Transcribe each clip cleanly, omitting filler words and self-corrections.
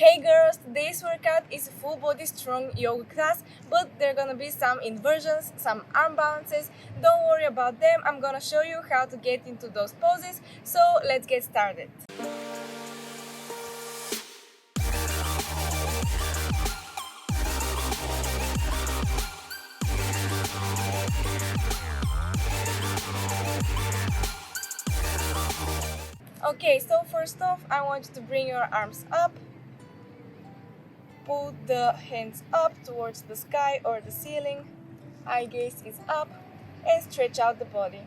Hey girls, today's workout is a full body strong yoga class, but there are gonna be some inversions, some arm balances. Don't worry about them, I'm gonna show you how to get into those poses, so let's get started. Okay, so first off, I want you to bring your arms up. Put the hands up towards the sky or the ceiling. Eye gaze is up and stretch out the body.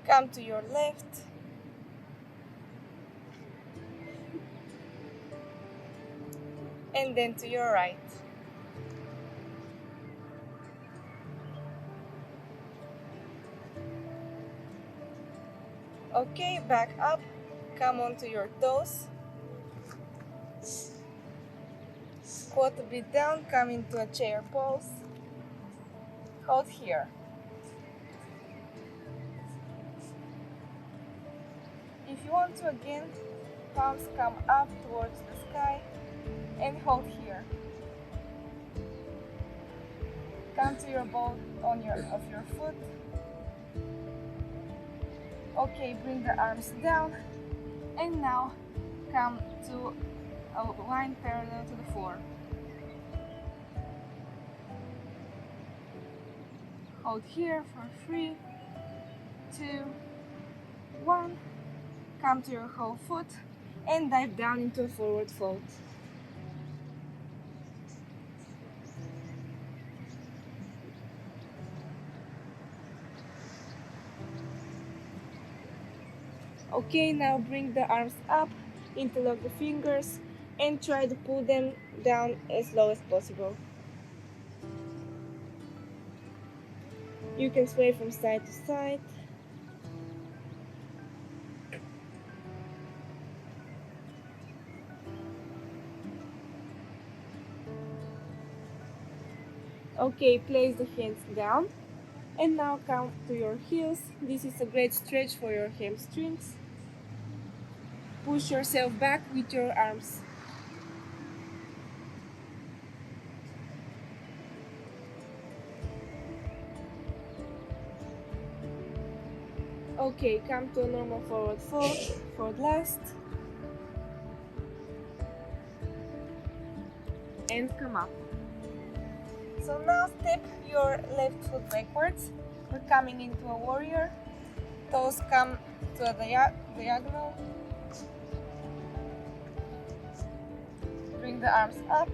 Come to your left. And then to your right. Okay, back up. Come onto your toes. Squat a bit down, come into a chair pose. Hold here. If you want to again, palms come up towards the sky and hold here. Come to your ball of your foot. Okay, bring the arms down and now come to a line parallel to the floor. Hold here for 3, 2, 1. Come to your whole foot and dive down into a forward fold. Okay, now bring the arms up, interlock the fingers, and try to pull them down as low as possible. You can sway from side to side. Okay, place the hands down. And now come to your heels. This is a great stretch for your hamstrings. Push yourself back with your arms. Okay, come to a normal forward fold for last. And come up. So now step your left foot backwards. We're coming into a warrior. Toes come to a diagonal. Bring the arms up.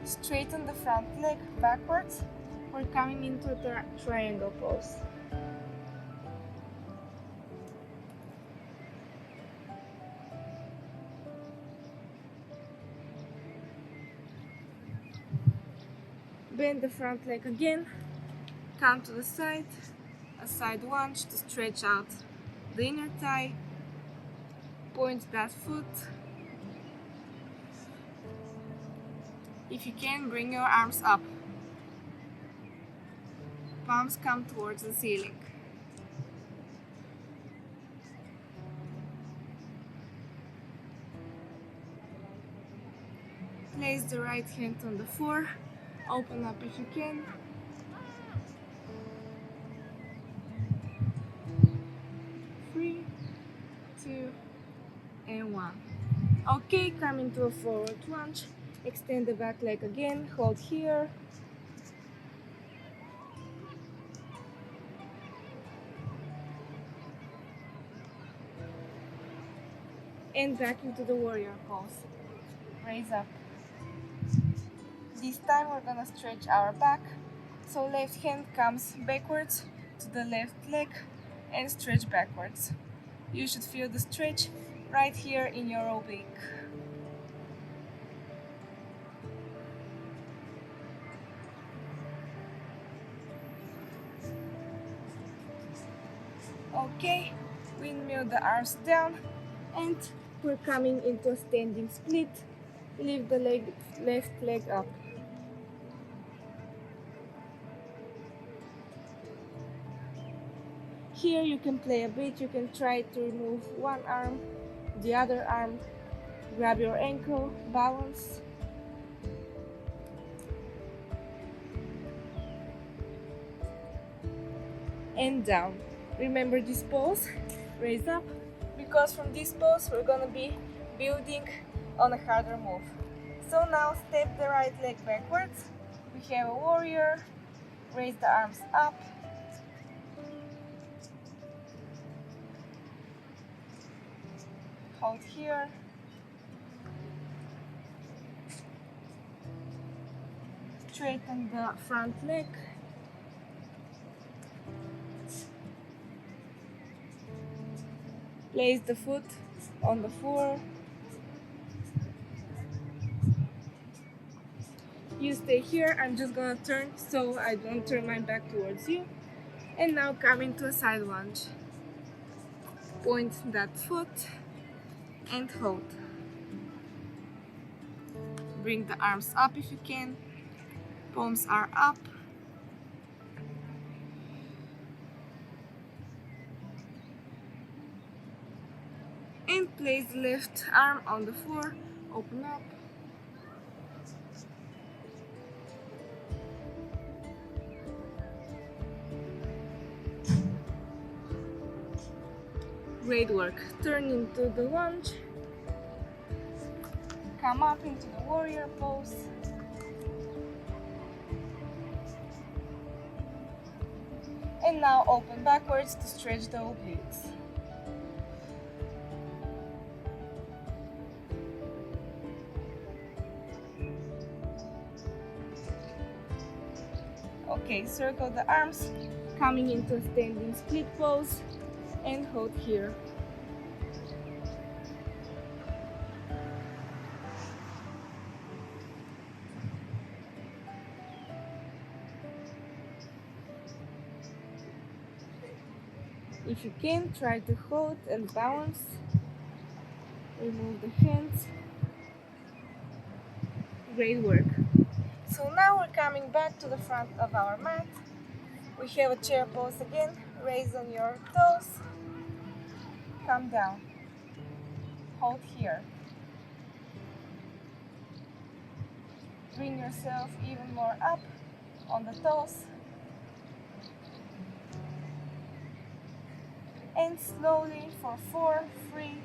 Straighten the front leg backwards. We're coming into a triangle pose. Bend the front leg again, come to the side, a side lunge to stretch out the inner thigh, point that foot. If you can, bring your arms up. Palms come towards the ceiling. Place the right hand on the floor. Open up if you can. Three, 2, and 1. Okay, come into a forward lunge. Extend the back leg again. Hold here. And back into the warrior pose. Raise up. This time we're gonna stretch our back. So left hand comes backwards to the left leg and stretch backwards. You should feel the stretch right here in your oblique. Okay, windmill the arms down and we're coming into a standing split. Lift the left leg up. Here you can play a bit, you can try to remove one arm, the other arm, grab your ankle, balance. And down. Remember this pose, raise up, because from this pose we're gonna be building on a harder move. So now step the right leg backwards. We have a warrior, raise the arms up. Hold here. Straighten the front leg. Place the foot on the floor. You stay here, I'm just gonna turn so I don't turn my back towards you. And now coming to a side lunge. Point that foot and hold. Bring the arms up if you can. Palms are up. And place the left arm on the floor. Open up. Great work. Turn into the lunge. Come up into the warrior pose. And now open backwards to stretch the obliques. Okay, circle the arms, coming into a standing split pose, and hold here. If you can, try to hold and balance. Remove the hands. Great work. So now we're coming back to the front of our mat. We have a chair pose again. Raise on your toes. Come down. Hold here. Bring yourself even more up on the toes. And slowly for 4, 3,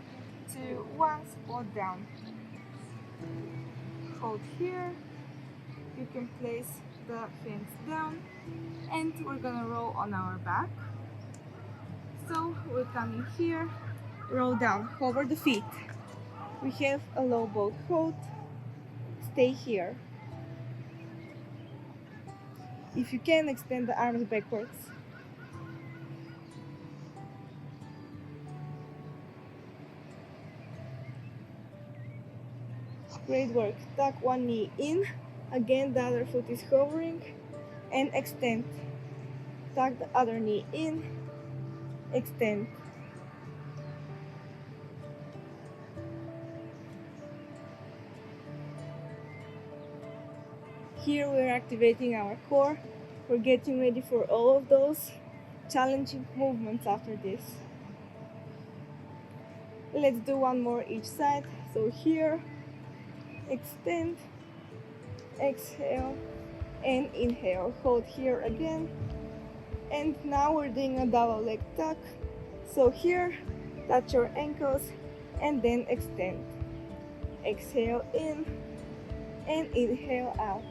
2, 1, squat down. Hold here. You can place the hands down and we're gonna roll on our back. So we're coming here, roll down, hover the feet. We have a low boat hold. Stay here. If you can, extend the arms backwards. Great work. Tuck one knee in. Again, the other foot is hovering. And extend. Tuck the other knee in. Extend. Here we're activating our core. We're getting ready for all of those challenging movements after this. Let's do one more each side. So here, extend, exhale, and inhale. Hold here again. And now we're doing a double leg tuck. So here, touch your ankles and then extend. Exhale in and inhale out.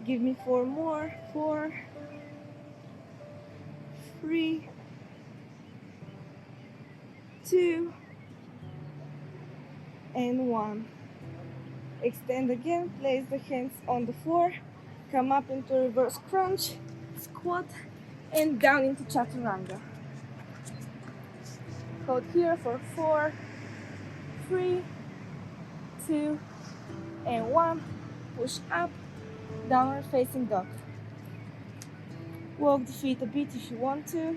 Give me 4 more. 4, 3, 2, and 1. Extend again, place the hands on the floor, come up into reverse crunch, squat, and down into chaturanga. Hold here for 4, 3, 2, and 1. Push up, downward facing dog. Walk the feet a bit if you want to.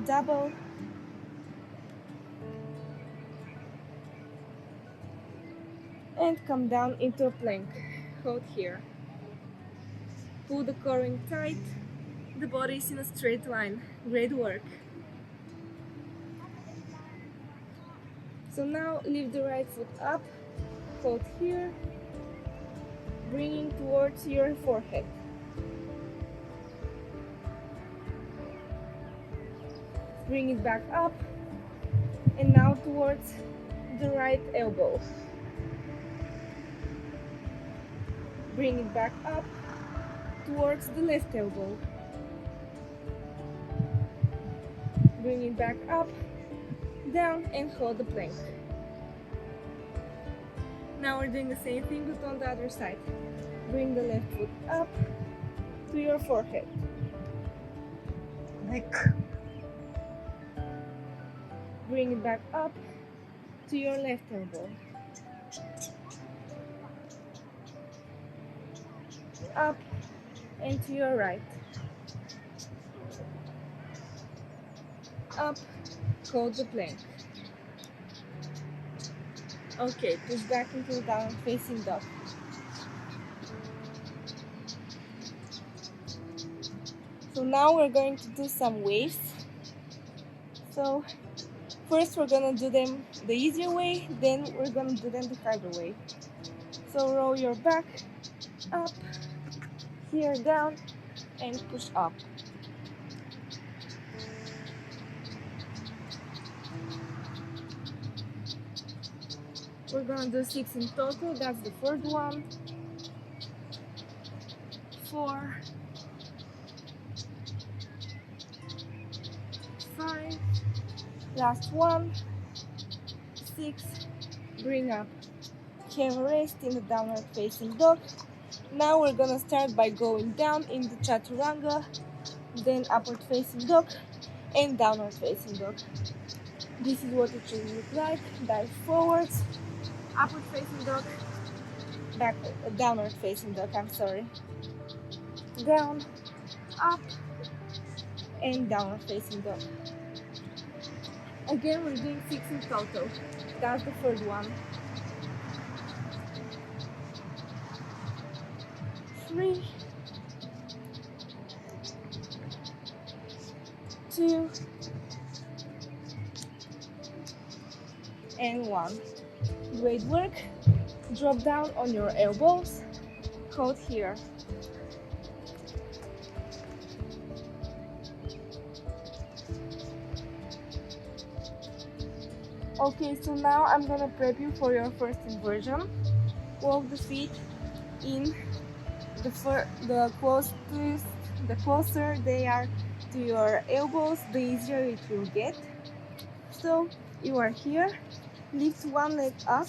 Double. And come down into a plank. Hold here. Pull the core in tight. The body is in a straight line. Great work. So now lift the right foot up. Hold here. Bringing towards your forehead. Bring it back up. And now towards the right elbow. Bring it back up towards the left elbow. Bring it back up, down, and hold the plank. Now we're doing the same thing but on the other side. Bring the left foot up to your forehead. Neck. Bring it back up to your left elbow. Up and to your right. Up, hold the plank. Okay, push back into the downward facing dog. So now we're going to do some waves. So first we're gonna do them the easier way, then we're gonna do them the harder way. So roll your back up, here down, and push up. We're gonna do 6 in total. That's the first one, 4, 5, last one, 6, bring up. Have a rest in the downward facing dog. Now we're gonna start by going down in the chaturanga, then upward facing dog, and downward facing dog. This is what it should look like. Dive forwards, upward facing dog, downward facing dog, I'm sorry. Down, up, and downward facing dog. Again, we're doing 6 in total. That's the first one. 3, 2, and 1. Great work. Drop down on your elbows. Hold here. Okay, so now I'm gonna prep you for your first inversion. Walk the feet in. The closer they are to your elbows, the easier it will get. So you are here. Lift one leg up.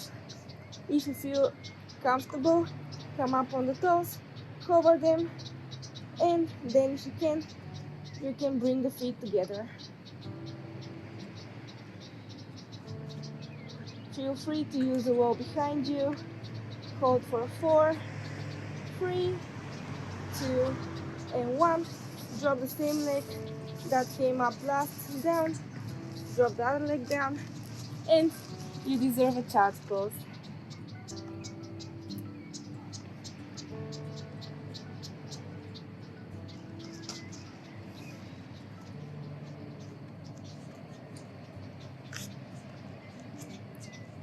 If you feel comfortable, come up on the toes, cover them, and then if you can bring the feet together. Feel free to use the wall behind you. Hold for 4, 3, 2, and 1. Drop the same leg that came up last down. Drop the other leg down, and you deserve a child's pose.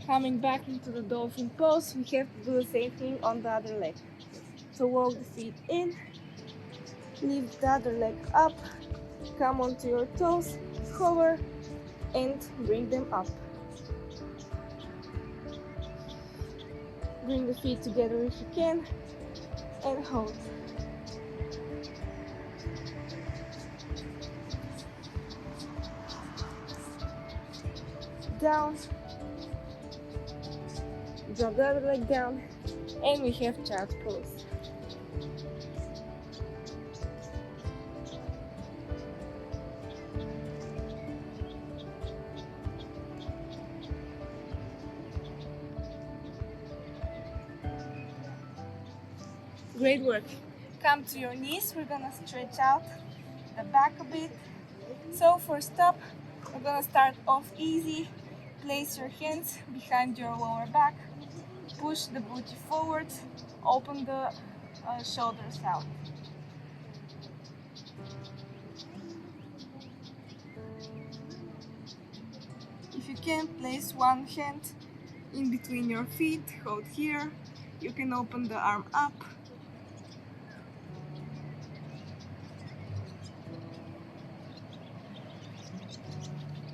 Coming back into the dolphin pose, we have to do the same thing on the other leg. So walk the feet in, lift the other leg up, come onto your toes, hover, and bring them up. Bring the feet together if you can, and hold. Down. Drop the other leg down, and we have child's pose. Great work. Come to your knees, we're gonna stretch out the back a bit. So first up, we're gonna start off easy. Place your hands behind your lower back, push the booty forward, open the shoulders out. If you can, place one hand in between your feet, hold here. You can open the arm up.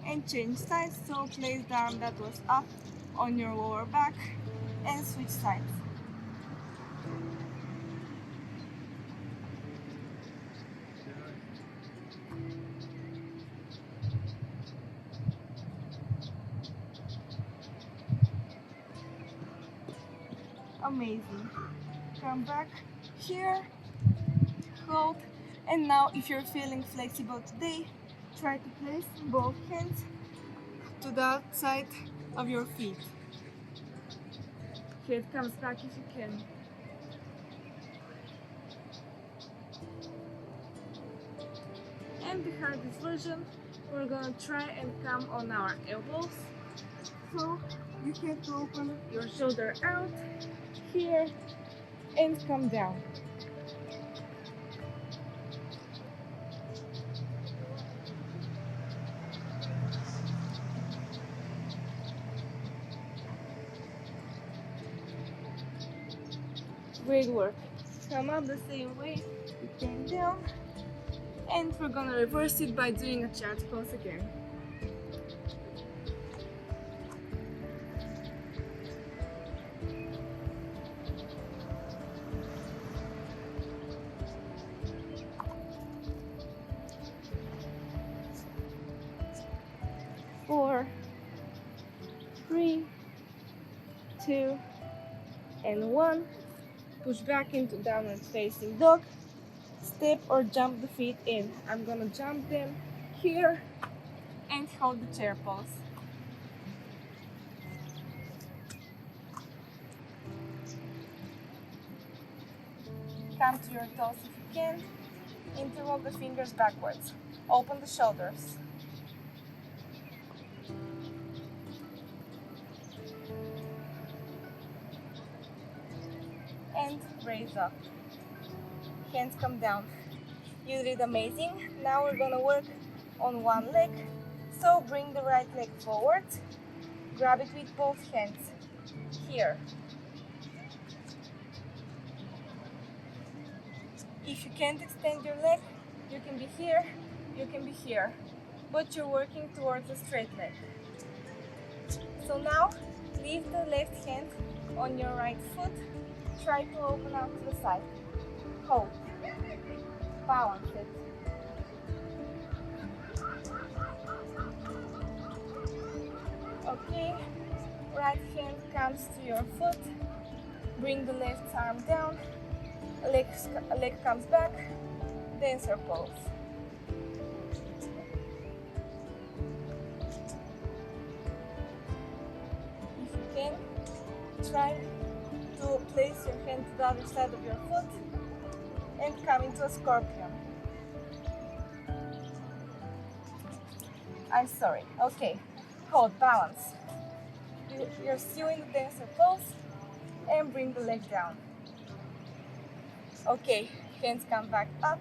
And change sides, so place the arm that was up on your lower back and switch sides. Amazing. Come back here, hold, and now if you're feeling flexible today, try to place both hands to the outside of your feet. Head comes back if you can. And the hardest version, we're gonna try and come on our elbows. So you have to open your shoulder out here and come down. Great work. Come up the same way, you came down, and we're gonna reverse it by doing a child's pose again. Four, 3, 2, and 1. Push back into downward facing dog. Step or jump the feet in. I'm gonna jump them here and hold the chair pose. Come to your toes if you can. Interlock the fingers backwards. Open the shoulders. And raise up. Hands come down. You did amazing. Now we're gonna work on one leg. So bring the right leg forward. Grab it with both hands. Here. If you can't extend your leg, you can be here, you can be here. But you're working towards a straight leg. So now, leave the left hand on your right foot. Try to open out to the side. Hold. Balance it. Okay. Right hand comes to your foot. Bring the left arm down. Leg comes back. Dancer pose. If you can, try to place your hand to the other side of your foot and come into a scorpion. I'm sorry. Okay, hold, balance. You're still in the dancer pose and bring the leg down. Okay, hands come back up.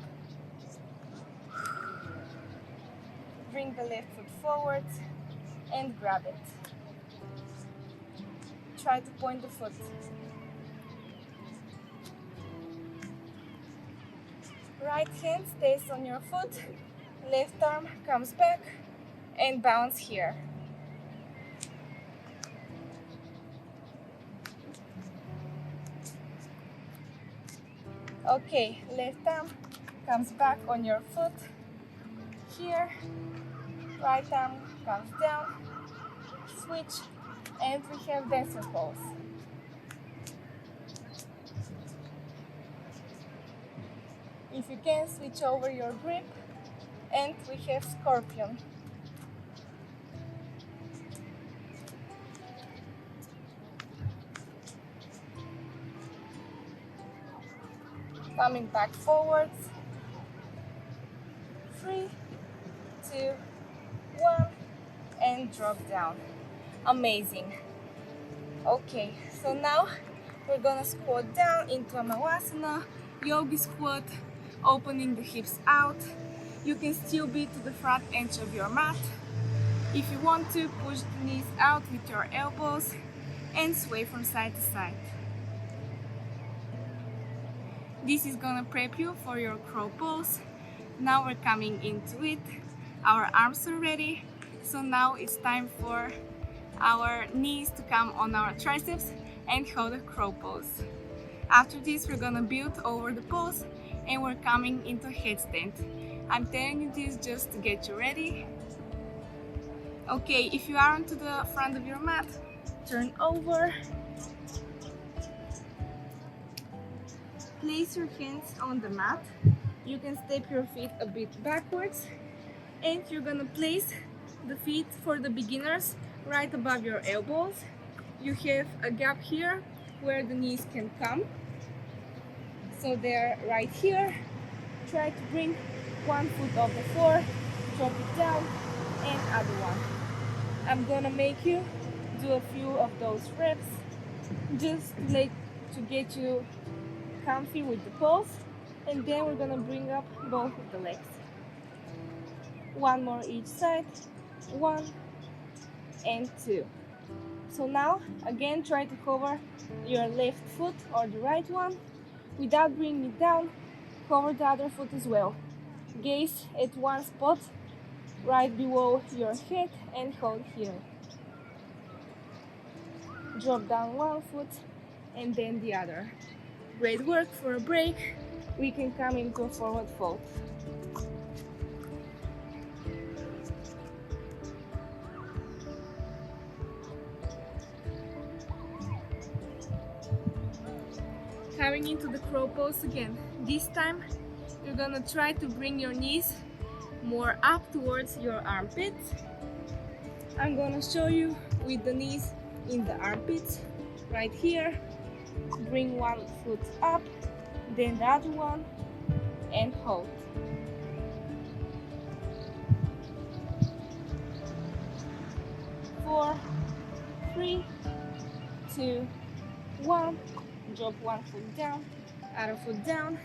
Bring the left foot forward and grab it. Try to point the foot. Right hand stays on your foot, left arm comes back and bounce here. Okay, left arm comes back on your foot here, right arm comes down, switch, and we have dancer pose. If you can, switch over your grip, and we have scorpion. coming back forwards. 3, 2, 1, and drop down. Amazing. Okay, so now we're gonna squat down into a Malasana, yogi squat, opening the hips out. You can still be to the front edge of your mat. If you want to, push the knees out with your elbows and sway from side to side. This is gonna prep you for your crow pose. Now we're coming into it. Our arms are ready. So now it's time for our knees to come on our triceps and hold a crow pose. After this, we're gonna build over the pose and we're coming into headstand. I'm telling you this just to get you ready. Okay, if you are onto the front of your mat, turn over. Place your hands on the mat. You can step your feet a bit backwards and you're gonna place the feet for the beginners right above your elbows. You have a gap here where the knees can come. So they're right here. Try to bring one foot off the floor, drop it down, and other one. I'm gonna make you do a few of those reps just to get you comfy with the pose, and then we're gonna bring up both of the legs. One more each side, 1 and 2. So now again try to cover your left foot or the right one without bringing it down. Cover the other foot as well. Gaze at one spot right below your head and hold here. Drop down one foot and then the other. Great work. For a break, we can come into a forward fold. Coming into the crow pose again. This time, you're gonna try to bring your knees more up towards your armpits. I'm gonna show you with the knees in the armpits, right here. Bring one foot up, then the other one, and hold. Four, 3, 2, 1. Drop one foot down, other foot down,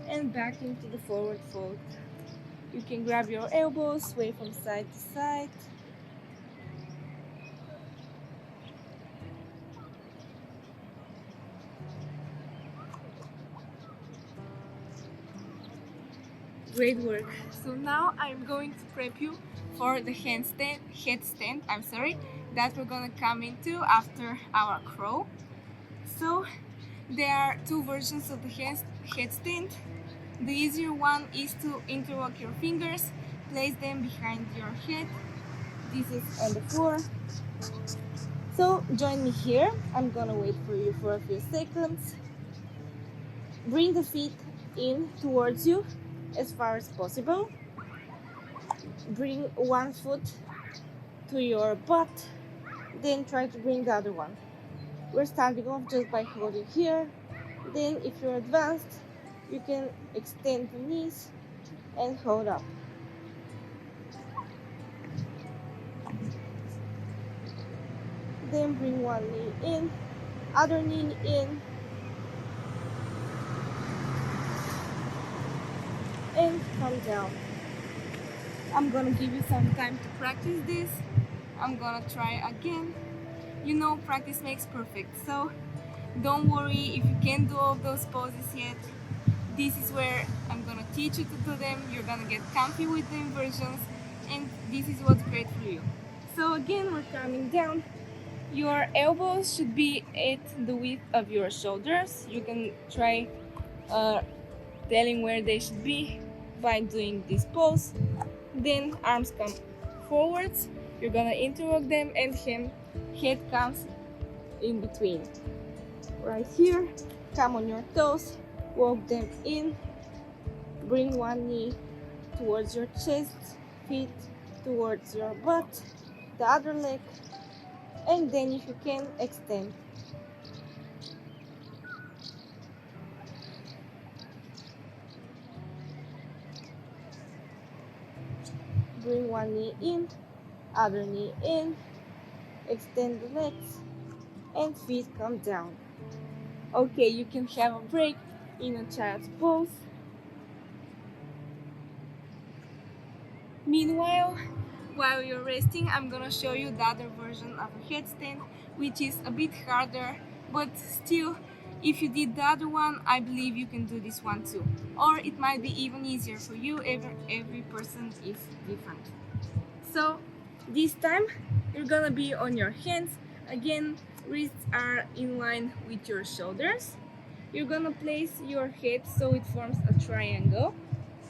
and back into the forward fold. You can grab your elbows, sway from side to side. Great work. So now I'm going to prep you for the headstand that we're gonna come into after our crow. So there are two versions of the headstand. The easier one is to interlock your fingers, place them behind your head. This is on the floor. So join me here. I'm gonna wait for you for a few seconds. Bring the feet in towards you as far as possible. Bring one foot to your butt, then try to bring the other one. We're starting off just by holding here. Then if you're advanced, you can extend the knees and hold up. Then bring one knee in, other knee in, and come down. I'm gonna give you some time to practice this. I'm gonna try again. You know, practice makes perfect, so don't worry if you can't do all of those poses yet. This is where I'm gonna teach you to do them. You're gonna get comfy with the inversions, and this is what's great for you. So again, we're coming down. Your elbows should be at the width of your shoulders. You can try telling where they should be by doing this pose. Then arms come forwards. You're gonna interlock them and head comes in between. Right here, come on your toes, walk them in, bring one knee towards your chest, feet towards your butt, the other leg, and then if you can, extend. bring one knee in, other knee in, extend the legs, and feet come down. Okay, you can have a break in a child's pose. Meanwhile, while you're resting, I'm gonna show you the other version of a headstand, which is a bit harder, but still, if you did the other one, I believe you can do this one too. Or it might be even easier for you, every person is different. So this time, you're gonna be on your hands. Again, wrists are in line with your shoulders. You're gonna place your head so it forms a triangle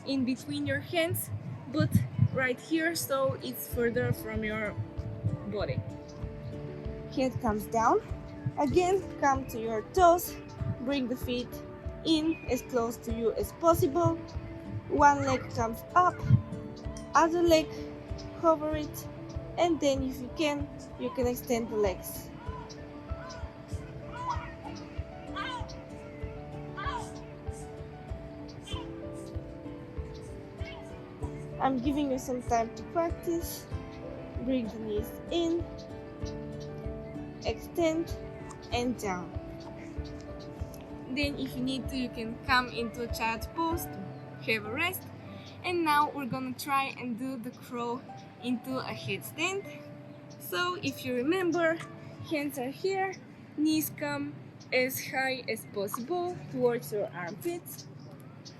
in between your hands, but right here so it's further from your body. Head comes down. Again, come to your toes. Bring the feet in as close to you as possible. One leg comes up, other leg, cover it, and then if you can extend the legs. I'm giving you some time to practice. Bring the knees in, extend, and down. Then if you need to, you can come into a child's pose to have a rest. And now we're gonna try and do the crow into a headstand. So if you remember, hands are here, knees come as high as possible towards your armpits.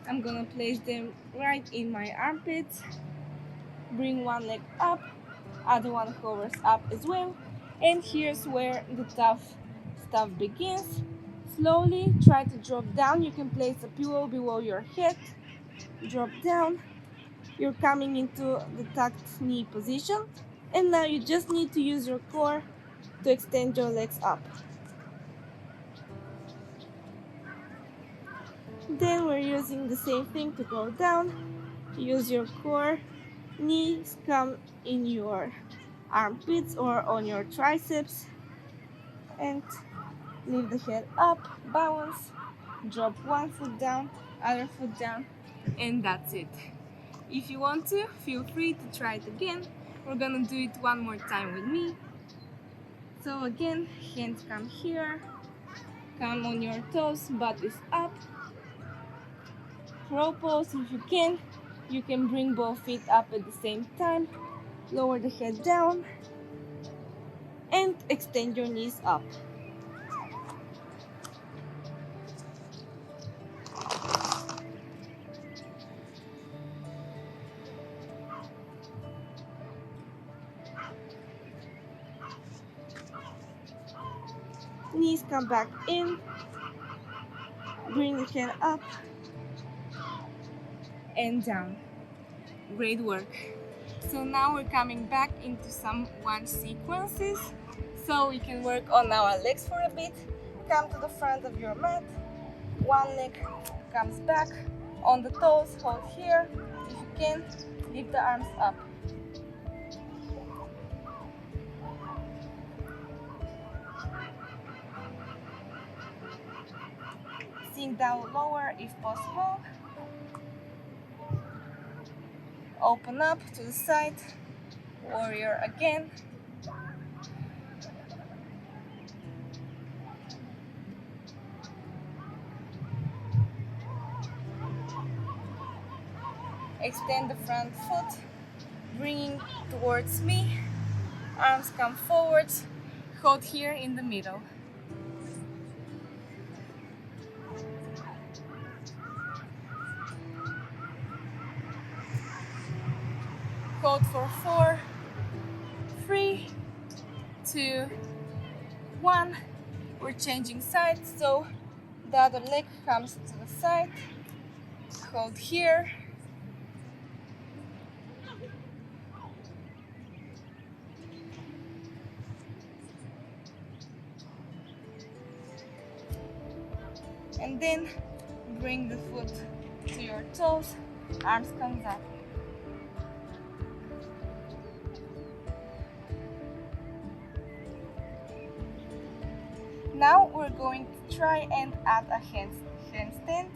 I'm gonna place them right in my armpits. Bring one leg up, other one hovers up as well. And here's where the tough stuff begins. Slowly try to drop down. You can place a pillow below your head. Drop down. You're coming into the tucked knee position. And now you just need to use your core to extend your legs up. Then we're using the same thing to go down. Use your core. Knees come in your armpits or on your triceps. And lift the head up, balance, drop one foot down, other foot down, and that's it. If you want to, feel free to try it again. We're gonna do it one more time with me. So again, hands come here, come on your toes, butt is up. Crow pose, if you can bring both feet up at the same time. Lower the head down and extend your knees up. Knees come back in, bring the head up and down. Great work. So now we're coming back into some one sequences. So we can work on our legs for a bit. Come to the front of your mat. One leg comes back on the toes, hold here. If you can, lift the arms up. Sink down lower if possible. Open up to the side. Warrior again. Extend the front foot, bringing towards me. Arms come forwards. Hold here in the middle. Hold for 4, 3, 2, 1. We're changing sides, so the other leg comes to the side. Hold here. And then bring the foot to your toes, arms comes up. Now we're going to try and add a handstand.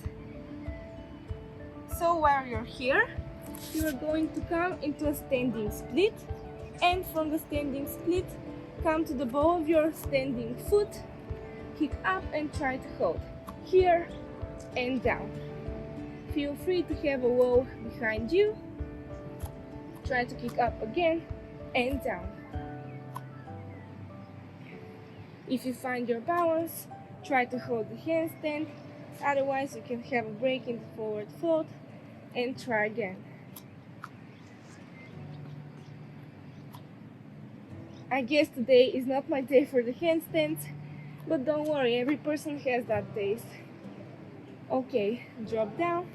So while you're here, You are going to come into a standing split, and from the standing split, come to the ball of your standing foot, kick up and try to hold here and down. Feel free to have a wall behind you. Try to kick up again and down. If you find your balance, try to hold the handstand. Otherwise, you can have a break in the forward fold and try again. I guess today is not my day for the handstands, but don't worry, every person has that days. Okay, drop down.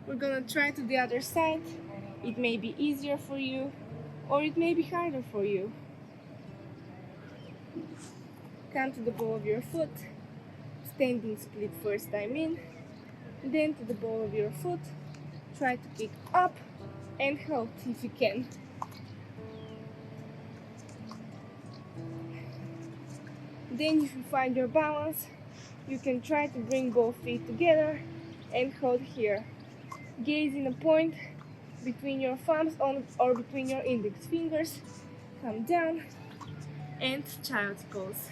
We're gonna try to the other side. It may be easier for you, or it may be harder for you. Come to the ball of your foot, standing split first time in, then to the ball of your foot, try to kick up and hold if you can. Then if you find your balance, you can try to bring both feet together and hold here. Gaze in a point between your thumbs or between your index fingers. Come down and child's pose.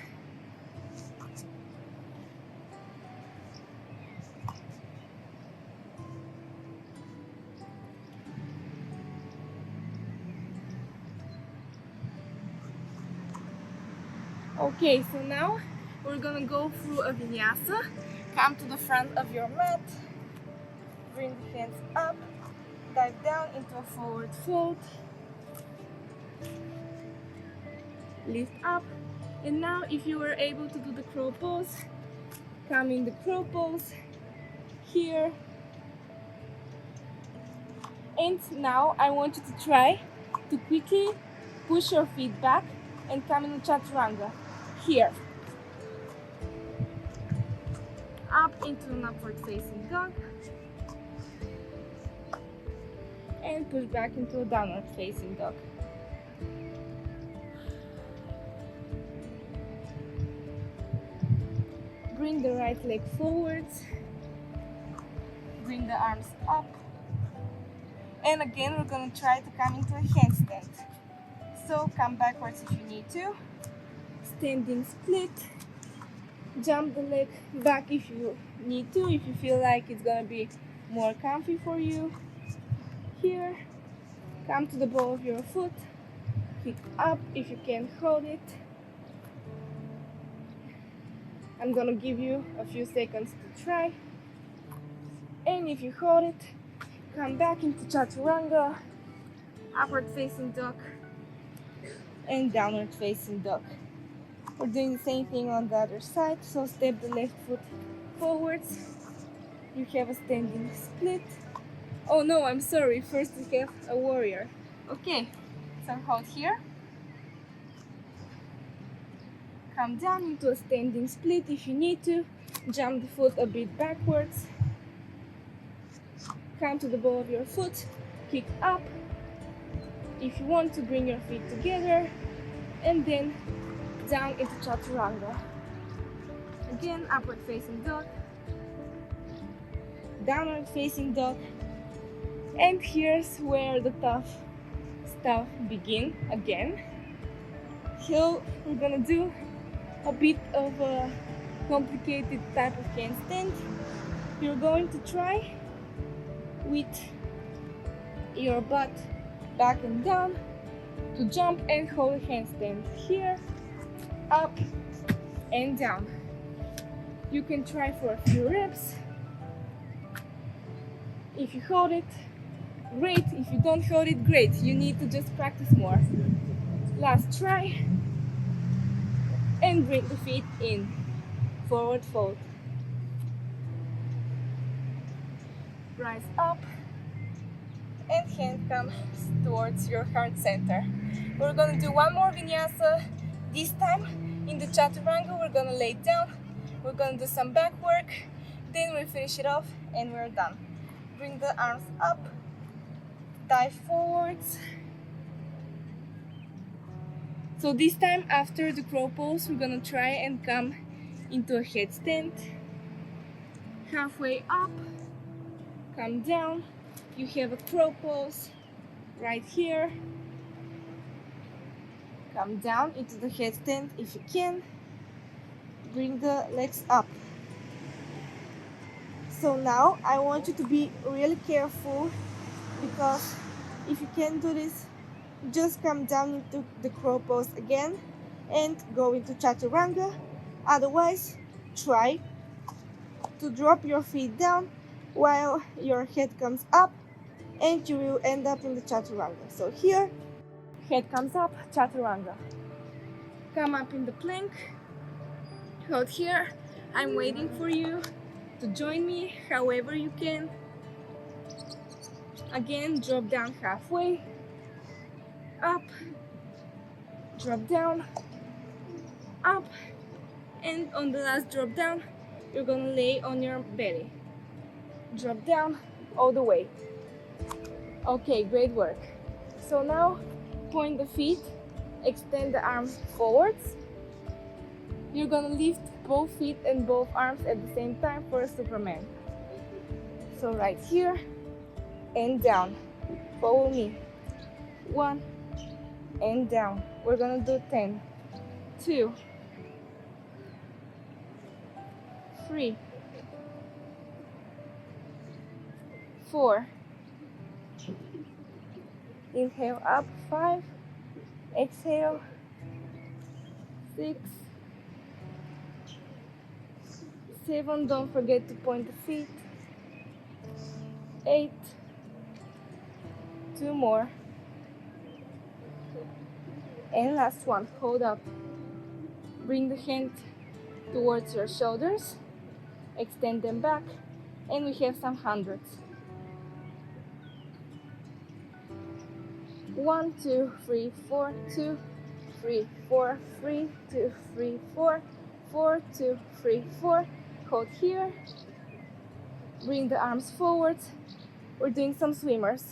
Okay, so now we're gonna go through a vinyasa. Come to the front of your mat, bring the hands up, dive down into a forward fold, lift up, and now if you were able to do the crow pose, come in the crow pose here. And now I want you to try to quickly push your feet back and come in chaturanga here. Up into an upward facing dog and push back into a downward facing dog. Bring the right leg forwards, bring the arms up, and again we're going to try to come into a handstand. So come backwards if you need to, standing split, jump the leg back if you need to, if you feel like it's gonna be more comfy for you. Here, come to the ball of your foot, kick up if you can hold it. I'm gonna give you a few seconds to try, and if you hold it, come back into chaturanga, upward facing dog and downward facing dog. We're doing the same thing on the other side, so step the left foot forwards. You have a standing split. Oh no, I'm sorry, first we have a warrior. Okay, so hold here. Come down into a standing split if you need to. Jump the foot a bit backwards. Come to the ball of your foot, kick up. If you want to, bring your feet together, and then down into chaturanga. Again, upward facing dog, downward facing dog, and here's where the tough stuff begin again. So we're gonna do a bit of a complicated type of handstand. You're going to try with your butt back and down to jump and hold a handstand here, up and down. You can try for a few reps. If you hold it, great. If you don't hold it, great. You need to just practice more. Last try. And bring the feet in. Forward fold. Rise up. And hand comes towards your heart center. We're gonna do one more vinyasa. This time in the chaturanga, we're gonna lay down. We're gonna do some back work. Then we'll finish it off and we're done. Bring the arms up. Dive forwards. So this time after the crow pose, we're gonna try and come into a headstand. Halfway up, come down, you have a crow pose right here. Come down into the headstand if you can. Bring the legs up. So now I want you to be really careful, because if you can't do this, just come down into the crow pose again and go into chaturanga. Otherwise, try to drop your feet down while your head comes up, and you will end up in the chaturanga. So here, head comes up, chaturanga. Come up in the plank, hold here. I'm waiting for you to join me however you can. Again, drop down halfway, up, drop down, up, and on the last drop down, you're gonna lay on your belly. Drop down all the way. Okay, great work. So now, point the feet, extend the arms forwards. You're gonna lift both feet and both arms at the same time for a Superman. So right here and down. Follow me. 1 and down. We're gonna do 10. 2, 3, 4. Inhale up, 5. Exhale, 6, 7. Don't forget to point the feet. 8. 2 more. And last one. Hold up. Bring the hand towards your shoulders. Extend them back. And we have some hundreds. 1, 2, 3, 4, 2, 3, 4, 3, 2, 3, 4, 4, 2, 3, 4. Hold here. Bring the arms forward. We're doing some swimmers.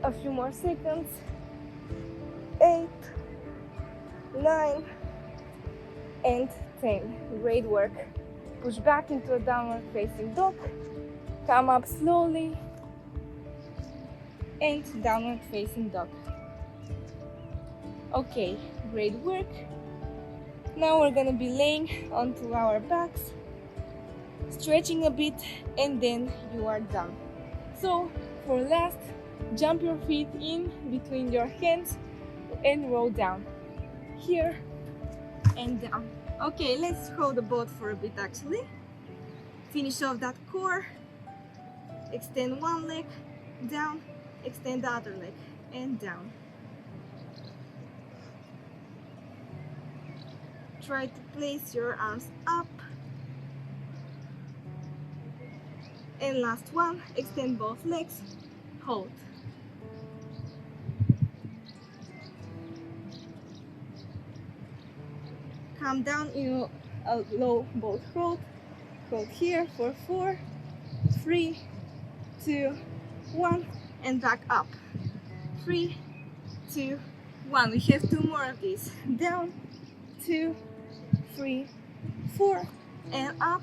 A few more seconds. 8, 9, and 10. Great work. Push back into a downward facing dog. Come up slowly and downward facing dog. Okay, great work. Now we're gonna be laying onto our backs, stretching a bit, and then you are done. So for last, jump your feet in between your hands and roll down. Here and down. Okay, let's hold the boat for a bit actually. Finish off that core. Extend one leg, down. Extend the other leg, and down. Try to place your arms up. And last one, extend both legs, hold. Come down in a low boat hold. Hold here for 4, 3, 2, 1, and back up. 3, 2, 1. We have 2 more of these. Down, 2, 3, 4, and up.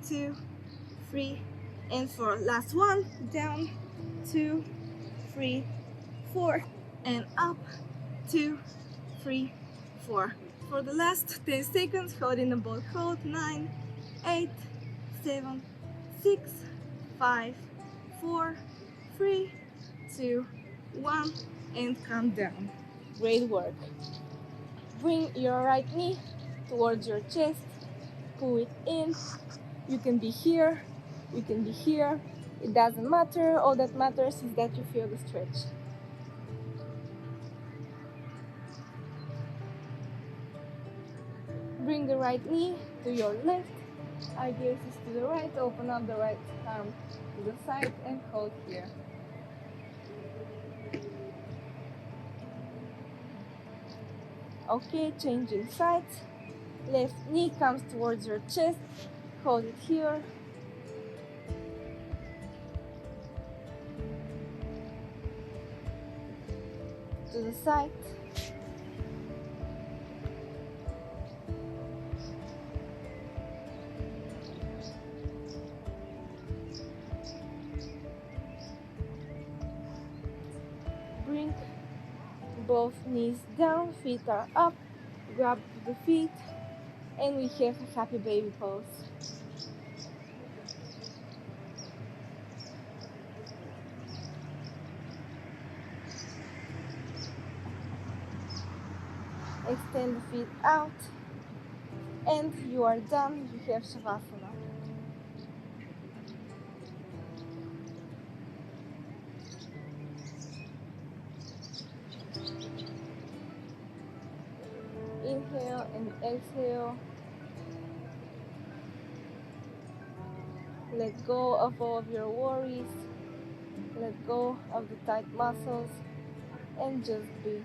2, 3, and 4. Last one. Down, 2, 3, 4, and up. 2, 3, 4. For the last 10 seconds, hold in the boat hold. 9, 8, 7, 6, 5, 4, 3, 2, 1, and come down. Great work. Bring your right knee towards your chest. Pull it in. You can be here. You can be here. It doesn't matter. All that matters is that you feel the stretch. Bring the right knee to your left. Eye gaze is to the right. Open up the right arm to the side and hold here. Okay, changing sides. Left knee comes towards your chest. Hold it here. To the side. both knees down, feet are up, grab the feet, and we have a happy baby pose. Extend the feet out, and you are done. You have Shavasana. Inhale and exhale. Let go of all of your worries. Let go of the tight muscles and just be.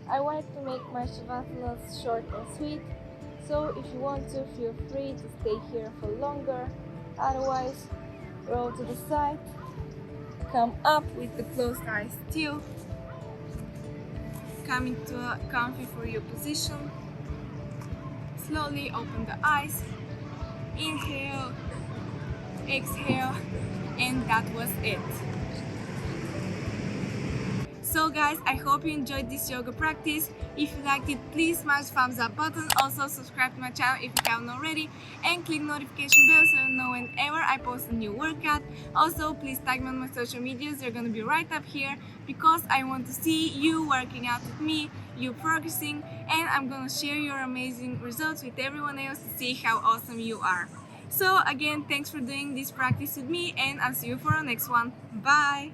I like to make my Shavasanas short and sweet, so if you want to, feel free to stay here for longer. Otherwise, roll to the side, come up with the closed eyes still, come into a comfy for you position, slowly open the eyes, inhale, exhale, and that was it. So guys, I hope you enjoyed this yoga practice. If you liked it, please smash thumbs up button. Also subscribe to my channel if you haven't already, and click notification bell so you know whenever I post a new workout. Also, please tag me on my social medias. They're gonna be right up here because I want to see you working out with me, you progressing, and I'm gonna share your amazing results with everyone else to see how awesome you are. So again, thanks for doing this practice with me, and I'll see you for our next one. Bye!